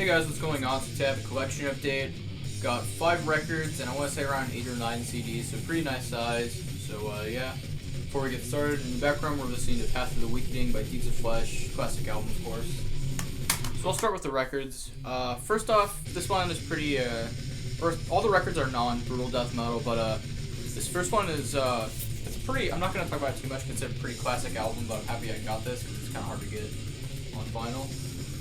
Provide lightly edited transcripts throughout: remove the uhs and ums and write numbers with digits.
guys, what's going on? So today I have a collection update. Got 5 records and I want to say around 8 or 9 CDs, so pretty nice size. So yeah, before we get started, in the background we're listening to Path of the Weakening by Deeds of Flesh, classic album of course. So I'll start with the records. First off, this one is pretty, all the records are non-brutal death metal, but this first one is, it's pretty, I'm not going to talk about it too much because it's a pretty classic album, but I'm happy I got this because it's kind of hard to get on vinyl.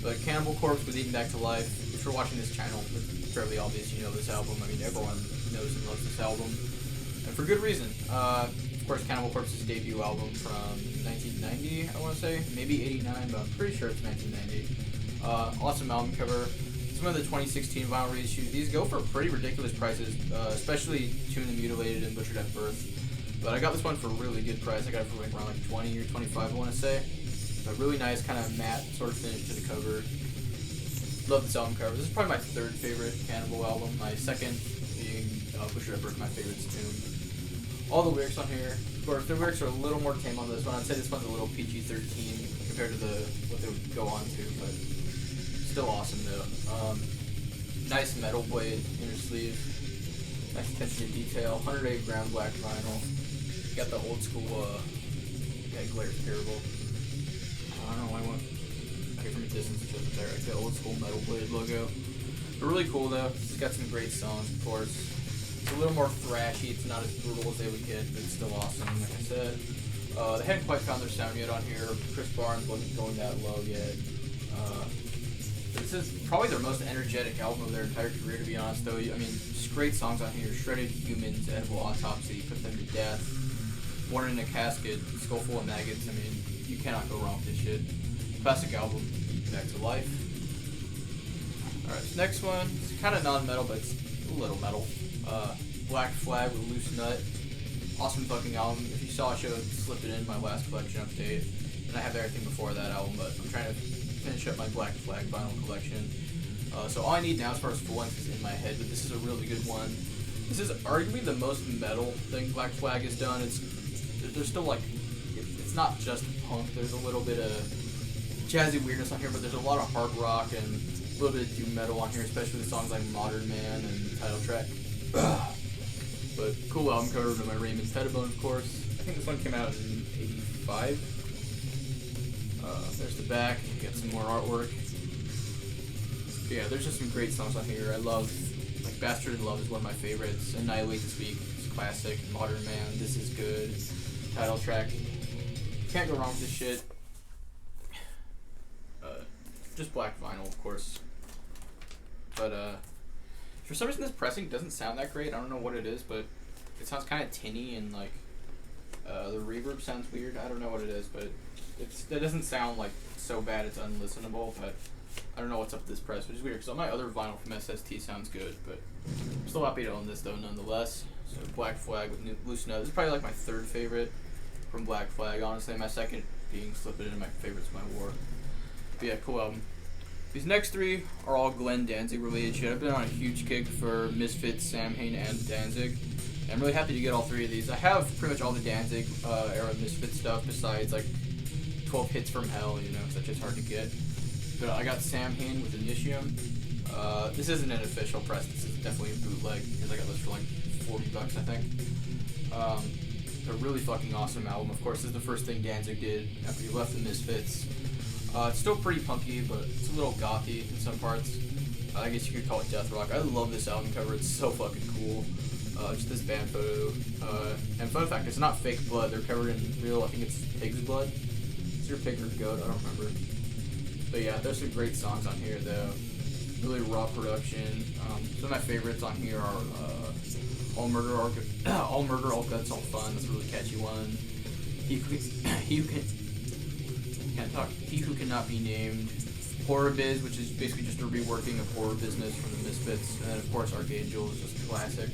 But Cannibal Corpse with Eaten Back to Life. If you're watching this channel, it's fairly obvious you know this album. I mean, everyone knows and loves this album, and for good reason. Of course, Cannibal Corpse's debut album from 1990, I want to say, maybe 89, but I'm pretty sure it's 1990. Awesome album cover. Some of the 2016 vinyl reissues. These go for pretty ridiculous prices, especially Tuned and Mutilated and Butchered at Birth. But I got this one for a really good price. I got it for like around like 20 or 25, I want to say. A really nice kind of matte sort of finish to the cover. Love this album cover. This is probably my third favorite Cannibal album. My second being Butchered at Birth. My favorite's Tomb. All the lyrics on here, of course, the lyrics are a little more tame on this one. I'd say this one's a little PG-13 compared to what they would go on to, but still awesome though. Nice metal blade inner sleeve. Nice attention to detail. 108 gram black vinyl. Got the old school. Yeah, glare's terrible. I don't know why I went from a distance to it there. Like the old school Metal Blade logo. But really cool though. It's got some great songs, of course. It's a little more thrashy. It's not as brutal as they would get, but it's still awesome, like I said. They hadn't quite found their sound yet on here. Chris Barnes wasn't going that low yet. This is probably their most energetic album of their entire career, to be honest, though. I mean, just great songs on here. Shredded Humans, Edible Autopsy, Put Them to Death, Born in a Casket, Skull Full of Maggots. I mean, you cannot go wrong with this shit. Classic album, Back to Life. Alright, this next one, it's kind of non-metal, but it's a little metal. Black Flag with Loose Nut. Awesome fucking album. If you saw, I should have slipped it in my last collection update. And I have everything before that album, but I'm trying to finish up my Black Flag vinyl collection. So all I need now as far as full length is in my head, but this is a really good one. This is arguably the most metal thing Black Flag has done. There's still like, it's not just punk. There's a little bit of jazzy weirdness on here, but there's a lot of hard rock and a little bit of doom metal on here, especially with songs like Modern Man and the title track. But cool album cover by Raymond Pettibone, of course. I think this one came out in 85. There's the back. You got some more artwork. But yeah, there's just some great songs on here. I love, like Bastard in Love is one of my favorites. Annihilate to Speak is classic. Modern Man, This Is Good. Title track. Can't go wrong with this shit. Just black vinyl, of course. But for some reason this pressing doesn't sound that great. I don't know what it is, but it sounds kind of tinny and like the reverb sounds weird. I don't know what it is, but it doesn't sound like so bad it's unlistenable. But I don't know what's up with this press, which is weird because all my other vinyl from SST sounds good. But I'm still happy to own this though, nonetheless. So Black Flag with Loose Nut. This is probably like my third favorite from Black Flag. Honestly, my second being Slip It Into My Favorites My War. But yeah, cool album. These next 3 are all Glenn Danzig related shit. I've been on a huge kick for Misfits, Samhain, and Danzig. And I'm really happy to get all 3 of these. I have pretty much all the Danzig era Misfits stuff besides like 12 Hits from Hell, you know, because that's just hard to get. But I got Samhain with Initium. This isn't an official press. This is definitely a bootleg because I got this for like $40, I think. A really fucking awesome album. Of course, this is the first thing Danzig did after he left the Misfits. It's still pretty punky, but it's a little gothy in some parts. I guess you could call it death rock. I love this album cover. It's so fucking cool. Just this band photo. And fun fact, it's not fake blood. They're covered in real, I think it's pig's blood. Is there pig or goat? I don't remember. But yeah, there's some great songs on here, though. Really raw production. Some of my favorites on here are All Murder, All Guts, All Fun. That's a really catchy one. He Who Cannot Be Named. Horror Biz, which is basically just a reworking of Horror Business from the Misfits. And then, of course, Archangel is just a classic.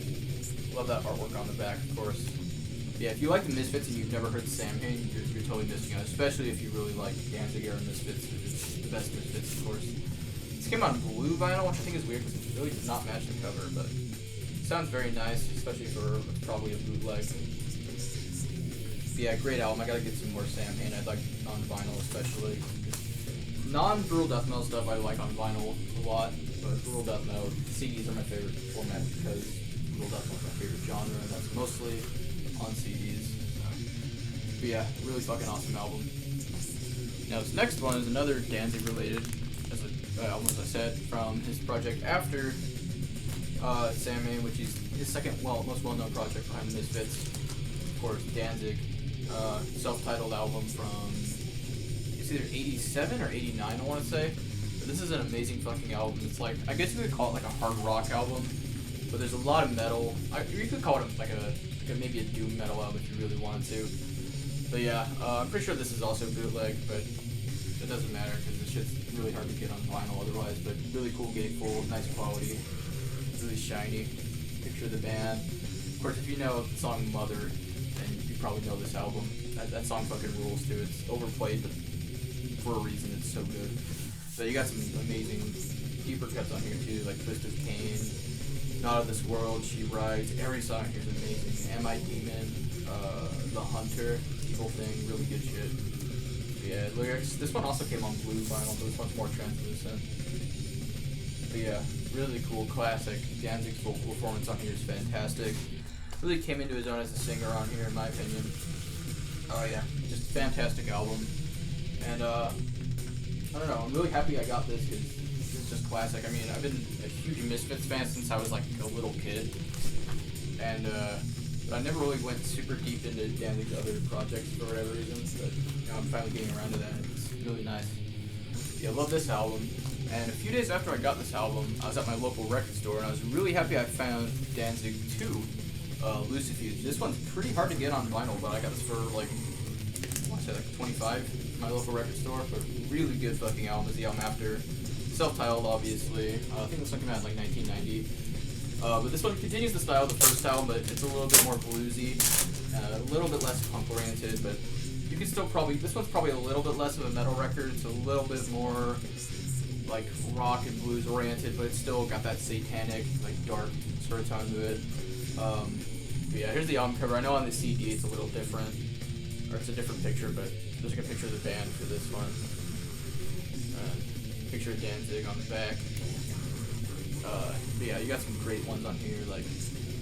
Love that artwork on the back, of course. Yeah, if you like the Misfits and you've never heard Samhain, you're totally missing out. Especially if you really like Danzig era Misfits, which is the best Misfits, of course. This came out in blue vinyl, which I think is weird because it really does not match the cover, but it sounds very nice, especially for what's probably a bootleg. But yeah, great album. I gotta get some more Samhain. I'd like on vinyl especially. non-brutal death metal stuff I like on vinyl a lot, but brutal death metal CDs are my favorite format because brutal death metal is my favorite genre, and that's mostly on CDs. But yeah, really fucking awesome album. Now this next one is another Danzig related, as I said, from his project after Sandman, which is his second, most well-known project behind the Misfits. Of course, Danzig, self-titled album from, it's either 87 or 89, I want to say. But this is an amazing fucking album. It's like, I guess you could call it like a hard rock album, but there's a lot of metal. You could call it like maybe a doom metal album if you really wanted to. But yeah, I'm pretty sure this is also bootleg, but it doesn't matter because this shit's really hard to get on vinyl otherwise. But really cool gatefold, nice quality, really shiny. Picture of the band. Of course, if you know the song Mother, then you probably know this album. That song fucking rules too. It's overplayed, but for a reason it's so good. So you got some amazing deeper cuts on here too, like Twist of Cain, Not of This World, She Rides. Every song here is amazing. Am I Demon, The Hunter, Evil Thing, really good shit. But yeah, lyrics. This one also came on blue vinyl, but this one's more translucent. But yeah, really cool, classic. Danzig's vocal performance on here is fantastic. Really came into his own as a singer on here, in my opinion. Oh yeah, just fantastic album. And I don't know, I'm really happy I got this because this is just classic. I mean, I've been a huge Misfits fan since I was like a little kid, and but I never really went super deep into Danzig's other projects for whatever reason. But you know, I'm finally getting around to that. And it's really nice. Yeah, I love this album. And a few days after I got this album, I was at my local record store, and I was really happy I found Danzig 2, Lucifuge. This one's pretty hard to get on vinyl, but I got this for like, I want to say like 25 at my local record store. But really good fucking album. Is the album after, self-titled obviously. I think this one came out in like 1990. But this one continues the style of the first album, but it's a little bit more bluesy, a little bit less punk-oriented. But you can still probably, this one's probably a little bit less of a metal record. It's a little bit more like rock and blues oriented, but it's still got that satanic, like dark sort of tone to it. But yeah, here's the album cover. I know on the CD it's a little different, or it's a different picture, but there's like a picture of the band for this one. Picture of Danzig on the back. But yeah, you got some great ones on here, like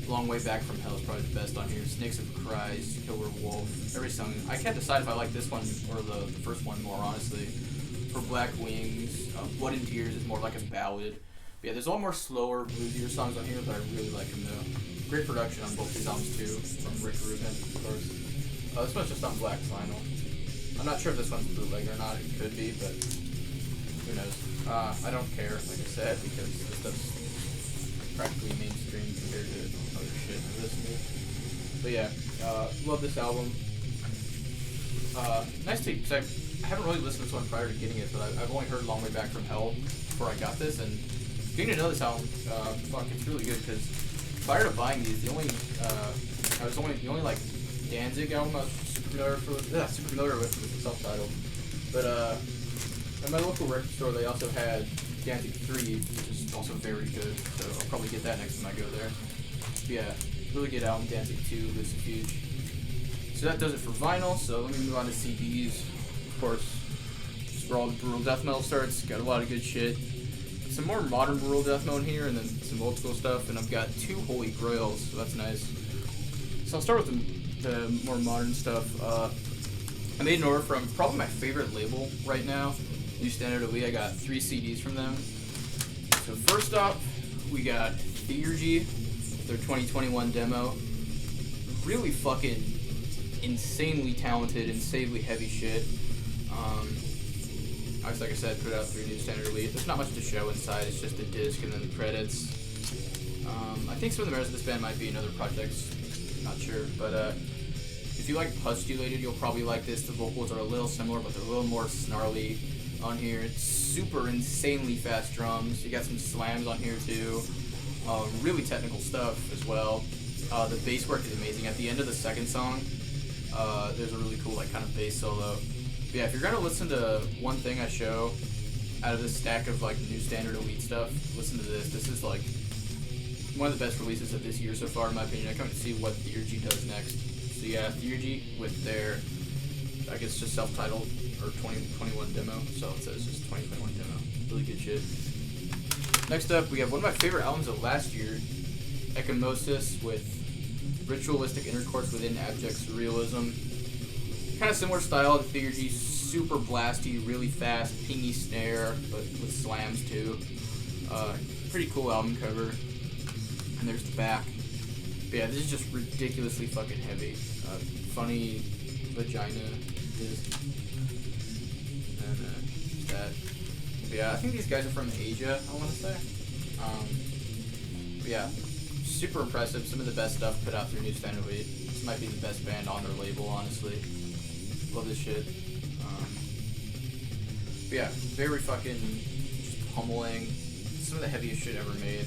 Long Way Back from Hell is probably the best on here. Snakes of Christ, Killer Wolf, every song. I can't decide if I like this one or the first one more, honestly. For Black Wings, Blood and Tears is more like a ballad. But yeah, there's a lot more slower, bluesier songs on here, but I really like them though. Great production on both these albums too, from Rick Rubin, of course. This one's just on black vinyl. I'm not sure if this one's bootleg or not. It could be, but who knows. I don't care, like I said, because this stuff's practically mainstream compared to other shit I listen to. But yeah, love this album. Nice to, because I haven't really listened to this one prior to getting it, but I've only heard Long Way Back from Hell before I got this, and getting to know this album, it's really good, because prior to buying these, the only like Danzig album I was super familiar with was the self-titled. But at my local record store, they also had Danzig 3, which is also very good, so I'll probably get that next time I go there. But yeah, really good album, Danzig 2, Lucifuge. So that does it for vinyl, so let me move on to CDs. Of course, just where all the brutal death metal starts, got a lot of good shit. Some more modern brutal death metal in here, and then some old school stuff, and I've got 2 Holy Grails, so that's nice. So I'll start with the more modern stuff. I made an order from probably my favorite label right now, New Standard Elite. I got 3 CDs from them. So first up, we got Theurgy, their 2021 demo. Really fucking insanely talented, insanely heavy shit. Like I said, put out 3 New Standard Elite. There's not much to show inside, it's just a disc and then the credits. I think some of the members of this band might be in other projects, not sure, but if you like Postulated, you'll probably like this. The vocals are a little similar, but they're a little more snarly on here. It's super insanely fast drums. You got some slams on here too. Really technical stuff as well. The bass work is amazing. At the end of the second song, there's a really cool like kind of bass solo. But yeah, if you're gonna listen to one thing I show out of this stack of like New Standard Elite stuff, listen to this. This is like one of the best releases of this year so far, in my opinion. I can't see what Theurgy does next. So yeah, Theurgy with their I guess just self-titled or 2021 demo. So it says just 2021 demo. Really good shit. Next up, we have one of my favorite albums of last year, Ecchymosis with ritualistic intercourse within abject surrealism. Kind of similar style to Figure G, super blasty, really fast, pingy snare, but with slams too. Pretty cool album cover. And there's the back. But yeah, this is just ridiculously fucking heavy. Funny vagina disc. And that. But yeah, I think these guys are from Asia, I want to say. But yeah, super impressive. Some of the best stuff put out through New Standard Lead. This might be the best band on their label, honestly. Love this shit. But yeah, very fucking just pummeling. Some of the heaviest shit ever made.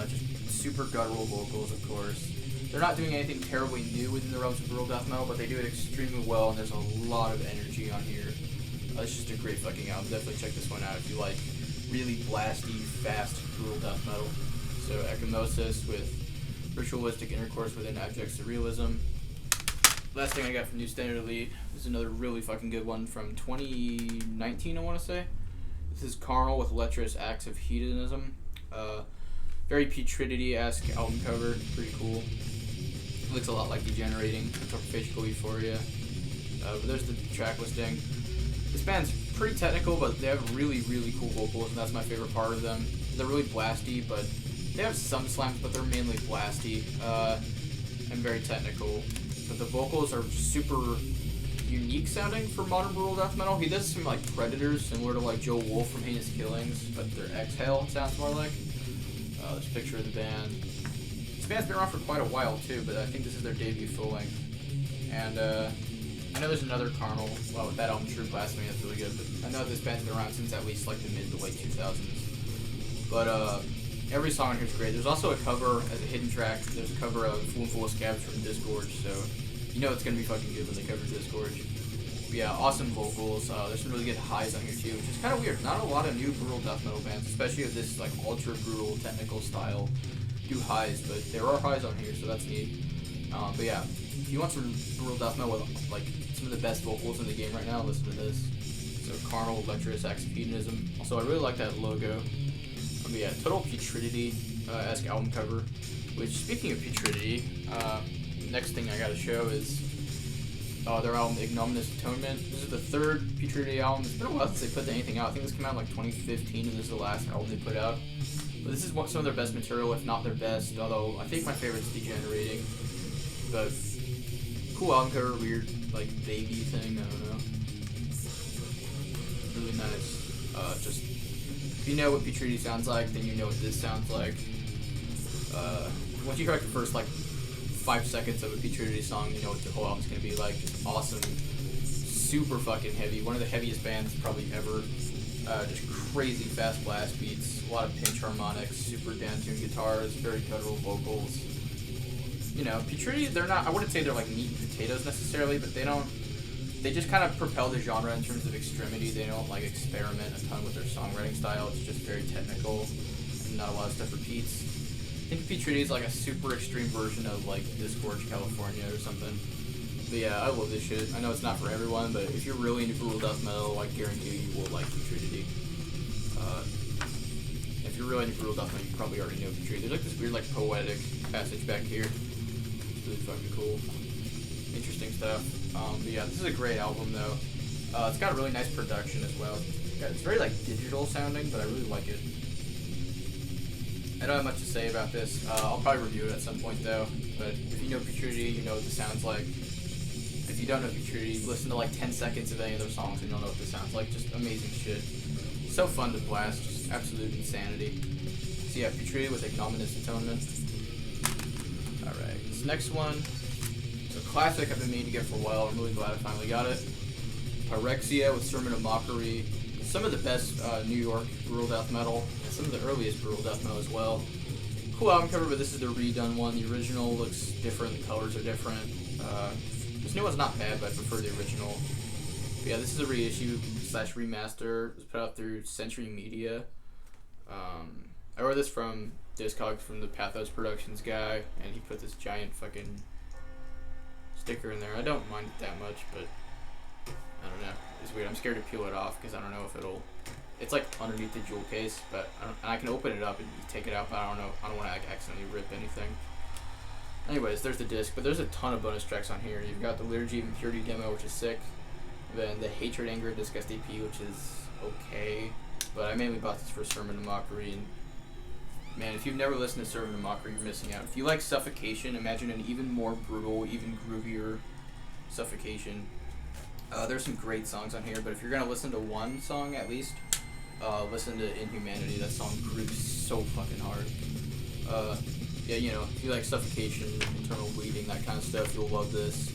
Just super guttural vocals, of course. They're not doing anything terribly new within the realms of brutal death metal, but they do it extremely well, and there's a lot of energy on here. It's just a great fucking album. Definitely check this one out if you like really blasty, fast, brutal death metal. So Ecchymosis with ritualistic intercourse within abject surrealism. Last thing I got from New Standard Elite is another really fucking good one from 2019, I want to say. This is Carnal with Lecherous Acts of Hedonism. Very Putridity-esque album cover. Pretty cool. Looks a lot like Degenerating, Anthropophagical Euphoria. But there's the track listing. This band's pretty technical, but they have really, really cool vocals, and that's my favorite part of them. They're really blasty, but they have some slams, but they're mainly blasty and very technical. But the vocals are super unique sounding for modern brutal death metal. He does some like Predators, similar to like Joe Wolf from Heinous Killings, but their Exhale it sounds more like. There's a picture of the band. This band's been around for quite a while too, but I think this is their debut full length. And I know there's another Carnal, well, with that album True Blasphemy, that's really good, but I know this band's been around since at least like the mid to late 2000s. But every song on here is great. There's also a cover as a hidden track. There's a cover of Full and Full of Scabs from Disgorge, so you know it's going to be fucking good when they cover Disgorge. But yeah, awesome vocals. There's some really good highs on here too, which is kind of weird. Not a lot of new brutal death metal bands, especially of this like ultra brutal technical style, do highs, but there are highs on here, so that's neat. But yeah, if you want some brutal death metal with like some of the best vocals in the game right now, listen to this. So Carnal, Lecherous Acts of Hedonism. Also, I really like that logo. But yeah, total Putridity-esque album cover. Which, speaking of Putridity, next thing I gotta show is their album Ignominious Atonement. This is the third Putridity album. It's been a while since they put anything out. I think this came out in like 2015, and this is the last album they put out. But this is some of their best material, if not their best. Although I think my favorite is Degenerating. But cool album cover, weird like baby thing. I don't know. Really nice. Just if you know what Putridity sounds like, then you know what this sounds like. Once you hear like the first like 5 seconds of a Putridity song, you know what the whole album's gonna be like. Just awesome, super fucking heavy. One of the heaviest bands probably ever. Just crazy fast blast beats, a lot of pinch harmonics, super down-tuned guitars, very guttural vocals. You know, Putridity, they're not, I wouldn't say they're like meat and potatoes necessarily, but they just kind of propel the genre in terms of extremity. They don't like experiment a ton with their songwriting style. It's just very technical, and not a lot of stuff repeats. I think Putridity is like a super extreme version of like Disgorge, California or something. But yeah, I love this shit. I know it's not for everyone, but if you're really into brutal death metal, I guarantee you will like Putridity. If you're really into brutal death metal, you probably already know Putridity. There's like this weird like poetic passage back here. It's really fucking cool. Interesting stuff. But yeah, this is a great album though. It's got really nice production as well. It's very like digital sounding, but I really like it. I don't have much to say about this. I'll probably review it at some point though. But if you know Putridity, you know what this sounds like. If you don't know Putridity, listen to like 10 seconds of any of their songs and you'll know what this sounds like. Just amazing shit. So fun to blast. Just absolute insanity. So yeah, Putridity with Ignominious Atonement. Alright, this next one. It's a classic I've been meaning to get for a while. I'm really glad I finally got it. Pyrexia with Sermon of Mockery. Some of the best New York brutal death metal. And some of the earliest brutal death metal as well. Cool album cover, but this is the redone one. The original looks different. The colors are different. This new one's not bad, but I prefer the original. But yeah, this is a reissue / remaster. It was put out through Century Media. I ordered this from Discogs from the Pathos Productions guy, and he put this giant fucking sticker in there. I don't mind it that much, but I don't know. It's weird. I'm scared to peel it off because I don't know if it'll. It's like underneath the jewel case, but I can open it up and take it out, but I don't know. I don't want to like, accidentally rip anything. Anyways, there's the disc, but there's a ton of bonus tracks on here. You've got the Liturgy of Impurity demo, which is sick. Then the Hatred, Anger, Disgust AP, which is okay. But I mainly bought this for Sermon and Mockery. And man, if you've never listened to Sermon and Mockery, you're missing out. If you like Suffocation, imagine an even more brutal, even groovier Suffocation. There's some great songs on here, but if you're going to listen to one song at least, listen to Inhumanity. That song grooves so fucking hard. Yeah, you know, if you like Suffocation, Internal Bleeding, that kind of stuff, you'll love this.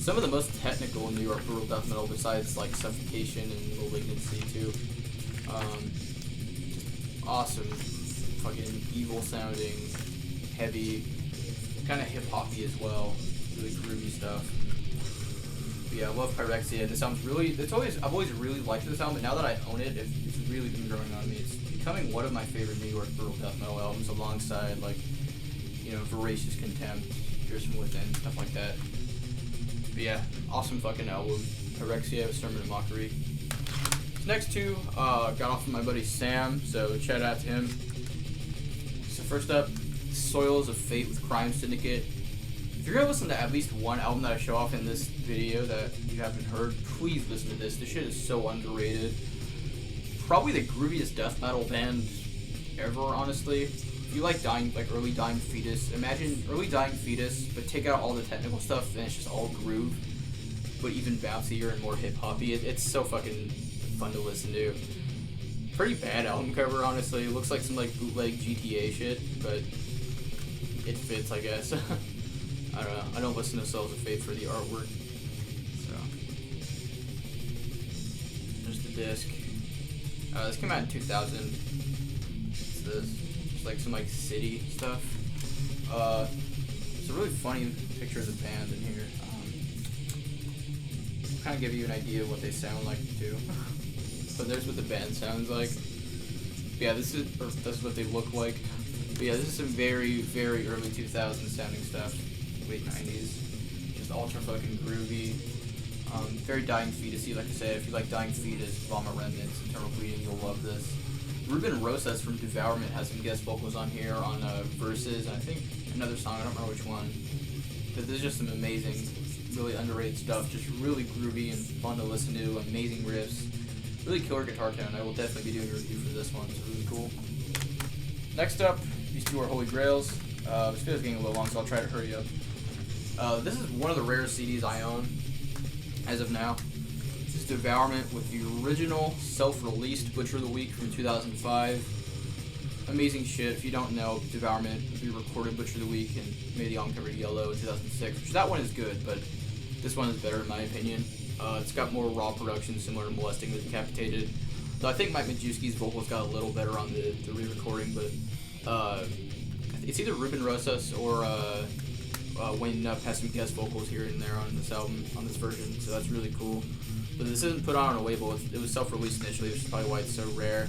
Some of the most technical New York brutal death metal besides like Suffocation and Malignancy too. Awesome, fucking evil sounding, heavy, kind of hip hoppy as well, really groovy stuff. But yeah, I love Pyrexia. This album's really, I've always really liked this album, but now that I own it, it's really been growing on me. It's becoming one of my favorite New York brutal death metal albums, alongside like, you know, Voracious Contempt, Pierce from Within, stuff like that. But yeah, awesome fucking album. Pyrexia, Sermon and Mockery. These next two got off from my buddy Sam, so shout out to him. So first up, Soils of Fate with Crime Syndicate. If you're gonna listen to at least one album that I show off in this video that you haven't heard, please listen to this. This shit is so underrated. Probably the grooviest death metal band ever, honestly. If you like early Dying Fetus, imagine early Dying Fetus, but take out all the technical stuff and it's just all groove, but even bouncier and more hip hoppy. It's so fucking fun to listen to. Pretty bad album cover, honestly. It looks like some like bootleg GTA shit, but it fits, I guess. I don't know. I don't listen to Souls of Faith for the artwork. So there's the disc. This came out in 2000. What's this? Like some like city stuff. It's a really funny picture of the band in here. Kind of give you an idea of what they sound like too. So there's what the band sounds like. Yeah, this is what they look like. But yeah, this is some very, very early 2000s sounding stuff. Late 90s. Just ultra fucking groovy. Very Dying Fetus-y, like I said. If you like Dying Fetus, Vomit Remnants, Eternal Bleeding, you'll love this. Ruben Rosas from Devourment has some guest vocals on here on Verses, and I think another song, I don't remember which one. But this is just some amazing, really underrated stuff, just really groovy and fun to listen to, amazing riffs, really killer guitar tone. I will definitely be doing a review for this one, it's really cool. Next up, these two are Holy Grails. This video's getting a little long, so I'll try to hurry up. This is one of the rarest CDs I own, as of now. This is Devourment with the original self-released Butcher of the Week from 2005. Amazing shit. If you don't know, Devourment re-recorded Butcher of the Week and made the album cover yellow in 2006, which that one is good, but this one is better in my opinion. It's got more raw production similar to Molesting the Decapitated. Though I think Mike Majewski's vocals got a little better on the re-recording, but it's either Ruben Rosas or Wayne Knupp has some guest vocals here and there on this album, on this version, so that's really cool. But this isn't put on a label, it was self-released initially, which is probably why it's so rare.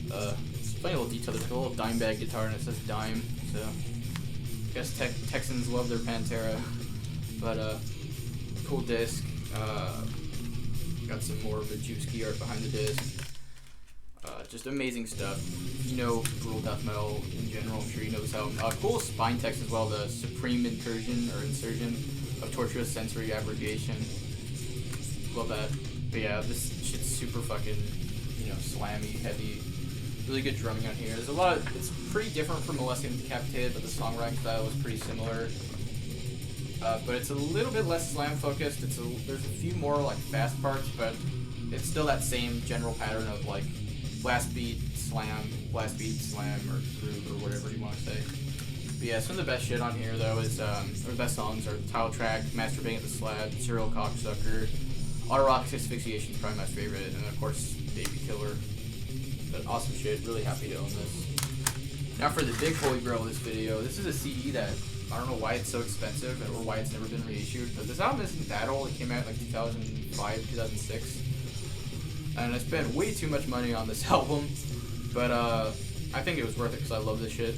It's a funny little detail, there's like a little dime bag guitar and it says Dime, so I guess Texans love their Pantera. But cool disc, got some more of the Majewski art behind the disc. Just amazing stuff. You know brutal death metal in general, I'm sure you know this album. Cool spine text as well, the Supreme Insertion of Torturous Sensory Abrogation. Love that. But yeah, this shit's super fucking, you know, slammy, heavy. Really good drumming on here. There's a lot of, it's pretty different from Molesting the Decapitated, but the songwriting style is pretty similar. But it's a little bit less slam focused. There's a few more like fast parts, but it's still that same general pattern of like blast beat, slam, or groove, or whatever you want to say. But yeah, some of the best shit on here though is, or the best songs are Title Track, Masturbating at the Slab, Serial Cocksucker, Autoerotic Asphyxiation is probably my favorite, and of course Baby Killer. But awesome shit, really happy to own this. Now for the big holy grail of this video, this is a CD that I don't know why it's so expensive or why it's never been reissued, but this album isn't that old. It came out in like 2005, 2006. And I spent way too much money on this album, but I think it was worth it because I love this shit.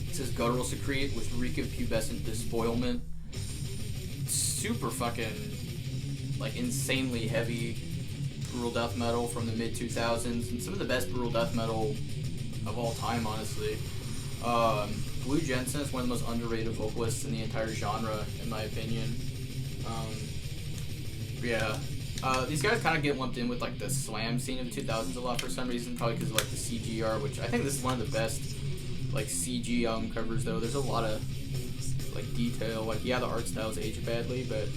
This is Guttural Secrete with Reek of Pubescent Despoilment. Super fucking like insanely heavy brutal death metal from the mid 2000s, and some of the best brutal death metal of all time, honestly. Blue Jensen is one of the most underrated vocalists in the entire genre, in my opinion. These guys kind of get lumped in with like the slam scene of the 2000s a lot for some reason, probably because of like the CG art, which I think this is one of the best like CG album covers though. There's a lot of like detail. Like yeah, the art styles age badly, but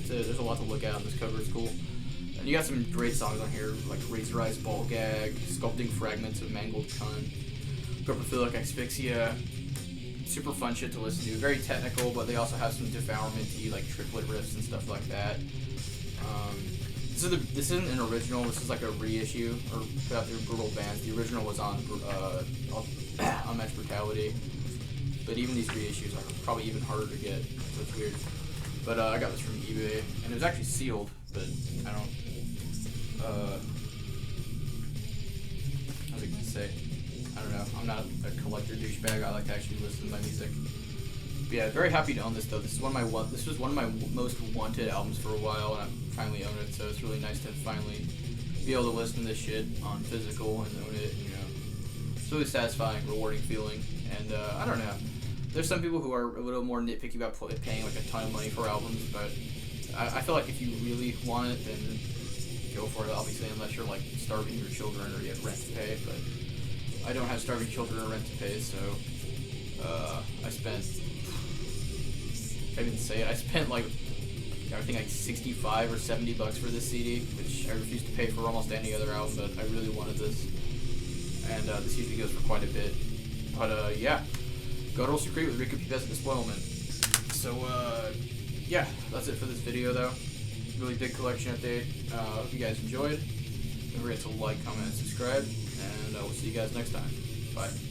there's a lot to look at on this cover. It's cool. And you got some great songs on here, like Razorized Ball Gag, Sculpting Fragments of Mangled Cunt, Coprophilic Asphyxia. Super fun shit to listen to. Very technical, but they also have some devourment-y, like triplet riffs and stuff like that. This isn't an original. This is like a reissue or put out through Brutal Bands. The original was on Unmatched Brutality, but even these reissues are probably even harder to get. So it's weird. But I got this from eBay, and it was actually sealed. But I don't. What was I gonna say? I don't know. I'm not a collector douchebag. I like to actually listen to my music. But yeah, very happy to own this though. This was one of my most wanted albums for a while, and I finally own it. So it's really nice to finally be able to listen to this shit on physical and own it. You know, it's really satisfying, rewarding feeling. And I don't know. There's some people who are a little more nitpicky about paying like a ton of money for albums, but I feel like if you really want it, then go for it. Obviously, unless you're like starving your children or you have rent to pay, but. I don't have starving children or rent to pay, so I spent, I didn't say it, I spent like, I think like $65 or $70 for this CD, which I refused to pay for almost any other album, but I really wanted this, and this usually goes for quite a bit, but yeah, Guttural Secret with Rico Pibes and Despoilment. So yeah, that's it for this video though. Really big collection update. Hope you guys enjoyed. Don't forget to like, comment, and subscribe. And we'll see you guys next time. Bye.